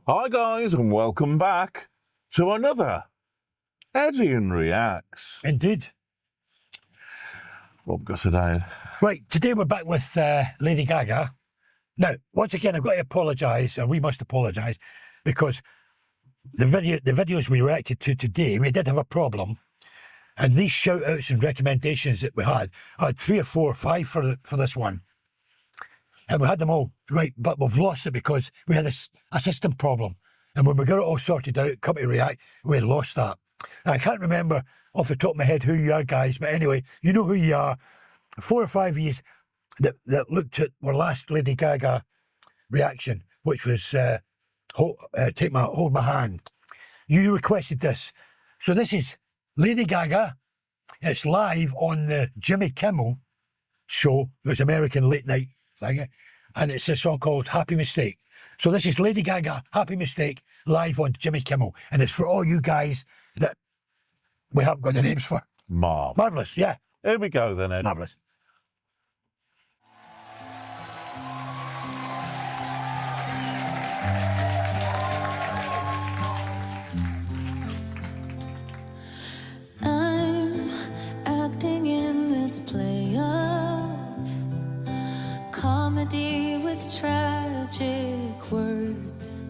Hi guys, and welcome back to another Eddian Reacts. Indeed. What have we got today? Right, today we're back with Lady Gaga. Now, once again, I've got to apologise, or we must apologise, because the videos we reacted to today, we did have a problem. And these shout-outs and recommendations that we had, I had 3 or 4 or 5 for this one. And we had them all right, but we've lost it because we had a system problem. And when we got it all sorted out, come to react, we had lost that. Now, I can't remember off the top of my head who you are, guys, but anyway, you know who you are. 4 or 5 of you that looked at our last Lady Gaga reaction, which was Hold My Hand. You requested this. So this is Lady Gaga. It's live on the Jimmy Kimmel show. It's American late night thing. And it's a song called Happy Mistake. So this is Lady Gaga, Happy Mistake, live on Jimmy Kimmel. And it's for all you guys that we haven't got the names for. Marvellous, yeah. Here we go then, Ed. Marvellous. I'm acting in this play of comedy with tragic words.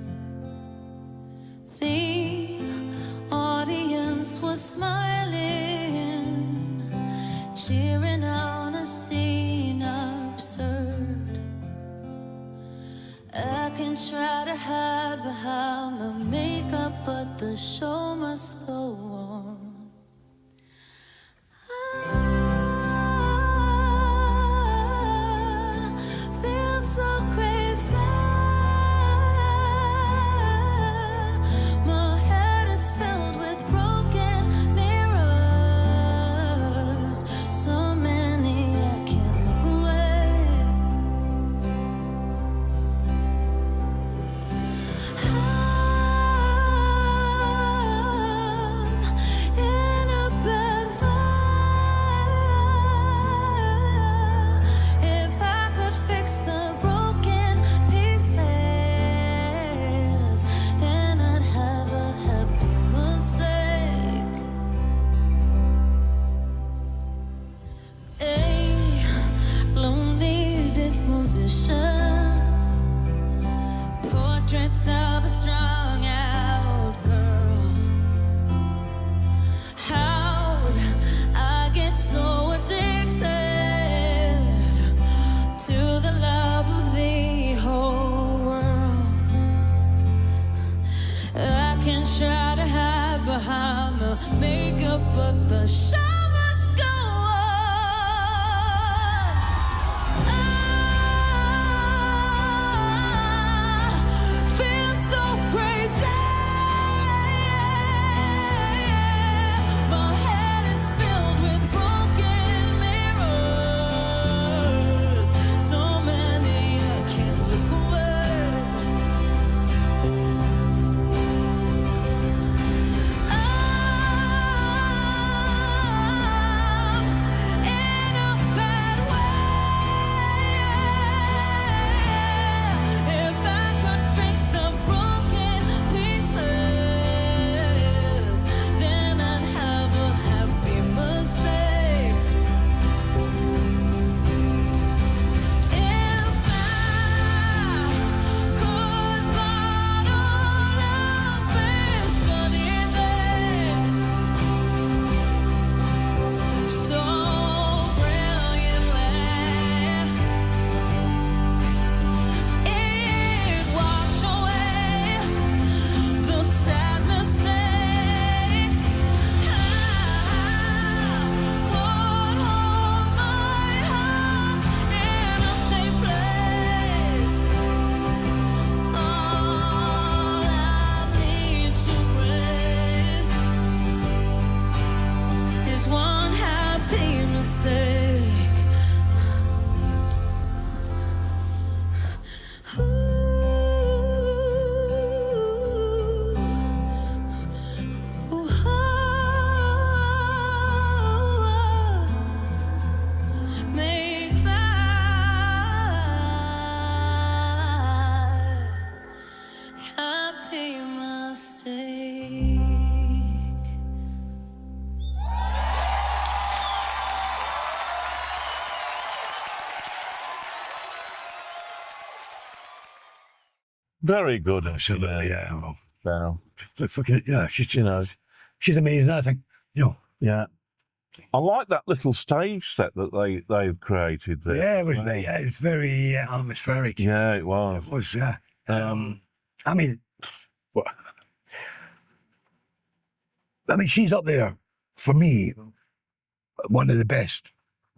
The audience was smiling, cheering on a scene absurd. I can try to hide behind the makeup, but the show must go on. Portraits of a strung-out girl. How'd I get so addicted to the love of the whole world? I can try to hide behind the makeup, but the show must go on. Very good. Absolutely, yeah. Well, Yeah. fucking, yeah, she's, You know. she's amazing, I think. You know. Yeah. I like that little stage set that they've created there. Yeah, it was very atmospheric. Yeah, it was. It was, yeah. I mean, she's up there for me. One of the best,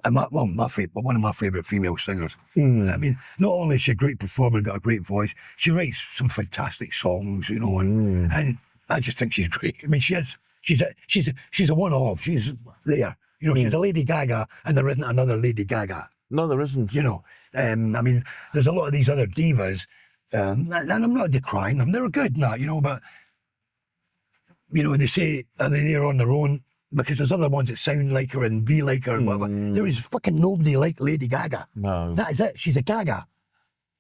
and one of my favourite female singers. I mean, not only is she a great performer, got a great voice, she writes some fantastic songs, you know, and I just think she's great. I mean, she's a one-off. She's there, you know. She's a Lady Gaga, and there isn't another Lady Gaga. No, there isn't. You know, I mean, there's a lot of these other divas, and I'm not decrying them. They're good and that, you know, but, you know, they say, are they there on their own? Because there's other ones that sound like her and be like her and whatever. There is fucking nobody like Lady Gaga. No. That is it. She's a Gaga.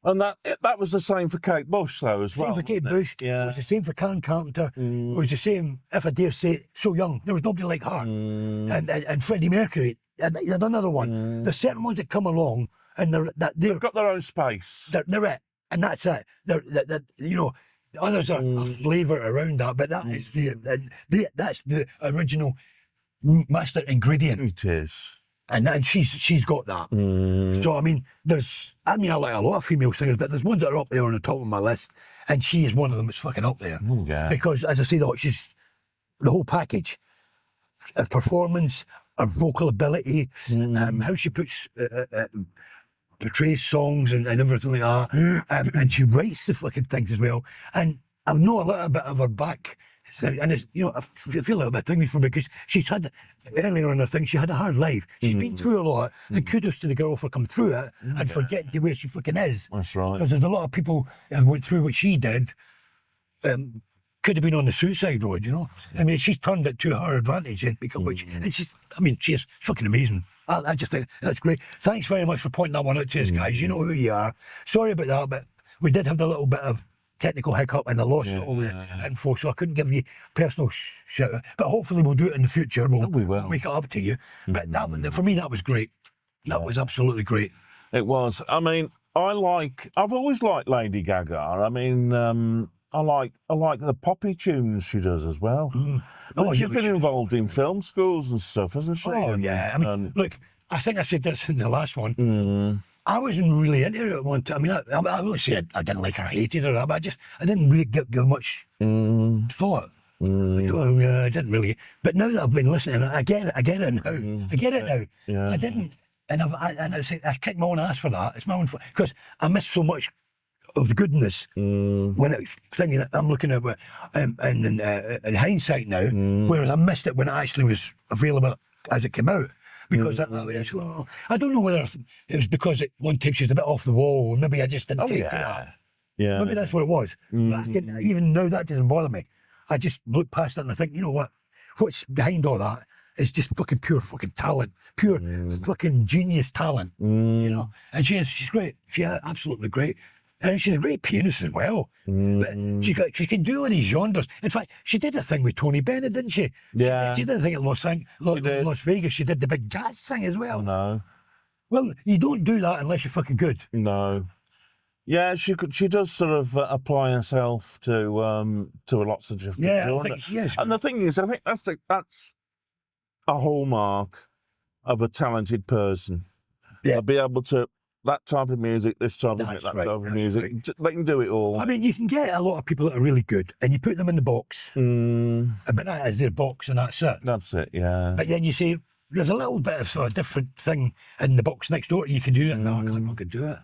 And that was the same for Kate Bush, though, as well. Same for Kate Bush. Yeah. It was the same for Karen Carpenter. It was the same, if I dare say, So Young. There was nobody like her. And Freddie Mercury. And another one. There's certain ones that come along and they've got their own space. They're it. And that's it. They're you know, others are a flavour around that, but that is that's the original master ingredient. It is. And she's got that. So I mean, I like a lot of female singers, but there's ones that are up there on the top of my list, and she is one of them that's fucking up there. Yeah. Because as I say, she's the whole package. Her performance, her vocal ability, how she portrays songs and everything like that. And she writes the fucking things as well. And I know a little bit of her back. And it's, you know, I feel a little bit thingy for me because she's had, earlier in her thing, she had a hard life. She's been through a lot, and kudos to the girl for coming through it and for getting to where she fucking is. That's right. Because there's a lot of people who went through what she did, could have been on the suicide road, you know. I mean, she's turned it to her advantage and become which, and she's fucking amazing. I just think that's great. Thanks very much for pointing that one out to us, guys. You know who you are. Sorry about that, but we did have the little bit of technical hiccup and I lost all the info, so I couldn't give you personal shout out. But hopefully we'll do it in the future. We will. Make it up to you. But that, for me, that was great. That was absolutely great. It was. I mean, I've always liked Lady Gaga. I mean, I like the poppy tunes she does as well. She's been involved in film schools and stuff, hasn't she? Oh, yeah. I mean, look, I think I said this in the last one. I wasn't really into her at one time. I mean, I won't say I didn't like her, hated her, but I didn't really give much thought. I didn't really. But now that I've been listening, I get it now. I get it now. Yeah. I didn't, and I kicked my own ass for that. It's my own fault because I missed so much of the goodness when thinking I'm looking at in hindsight now, whereas I missed it when it actually was available as it came out. Because I don't know whether it was because one time she was a bit off the wall, or maybe I just didn't take to that. Yeah. Maybe that's what it was. But even now, that doesn't bother me. I just look past it and I think, you know what? What's behind all that is just fucking pure fucking talent, pure fucking genius talent. You know, and she's great. She's absolutely great. And she's a great pianist as well. But she can do all these genres. In fact, she did a thing with Tony Bennett, didn't she? Yeah. She did a thing at Las Vegas. She did the big jazz thing as well. No. Well, you don't do that unless you're fucking good. No. Yeah, she does sort of apply herself to lots of different genres. I think, yes. And the thing is, I think that's a hallmark of a talented person. Yeah. Be able to that type of music, this type of music, that type of music. Right. They can do it all. I mean, you can get a lot of people that are really good, and you put them in the box, but that is their box, and that's it. That's it, yeah. But then you say, there's a little bit of a different thing in the box next door. You can do it. No, I can't fucking do it.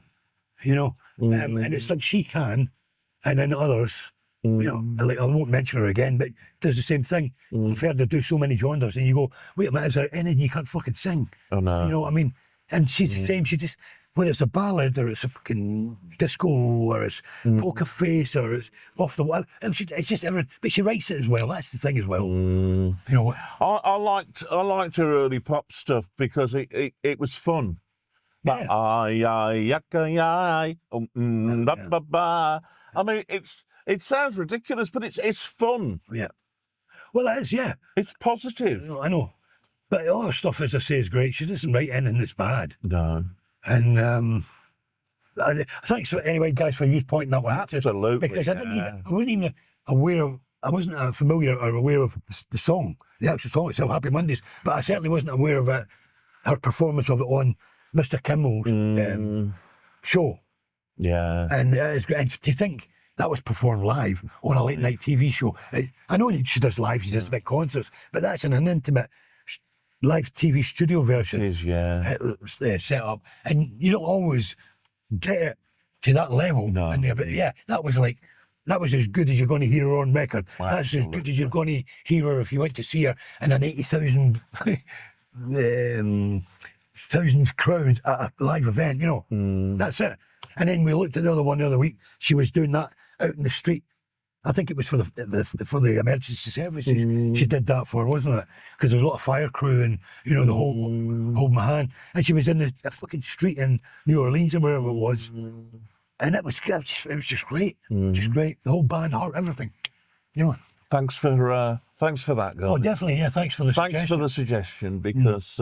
You know? And it's like she can, and then others, you know, like I won't mention her again, but there's the same thing. I've heard her do so many genres, and you go, wait a minute, is there anything you can't fucking sing? Oh, no. You know what I mean? And she's the same. She just, whether it's a ballad or it's a fucking disco or it's poker face or it's off the wall, it's just everything. But she writes it as well. That's the thing as well. You know what? I liked her early pop stuff because it was fun. Yeah. I mean, it sounds ridiculous, but it's fun. Yeah. Well, it is. Yeah. It's positive. I know. But all her stuff, as I say, is great. She doesn't write anything that's bad. No. And Thanks anyway, guys, for you pointing that one out. Absolutely, Because I wasn't even aware of, I wasn't familiar or aware of the song, the actual song itself, Happy Mondays, but I certainly wasn't aware of her performance of it on Mr. Kimmel's show. Yeah. And it's great. And to think that was performed live on a late night TV show. I know she does live, she does big concerts, but that's in an intimate live TV studio version. It is, yeah. Set up. And you don't always get it to that level. No. But yeah, that was as good as you're going to hear her on record. Absolutely. That's as good as you're going to hear her if you went to see her in an 80,000 crowd at a live event, you know. That's it. And then we looked at the other one the other week. She was doing that out in the street. I think it was for the emergency services. She did that for, wasn't it? Because there was a lot of fire crew and, you know, the whole hold my hand. And she was in a fucking street in New Orleans or wherever it was. And it was just great. Just great. The whole band, everything. You know. Thanks for that, guys. Oh, definitely. Yeah, thanks for the suggestion. Thanks for the suggestion, because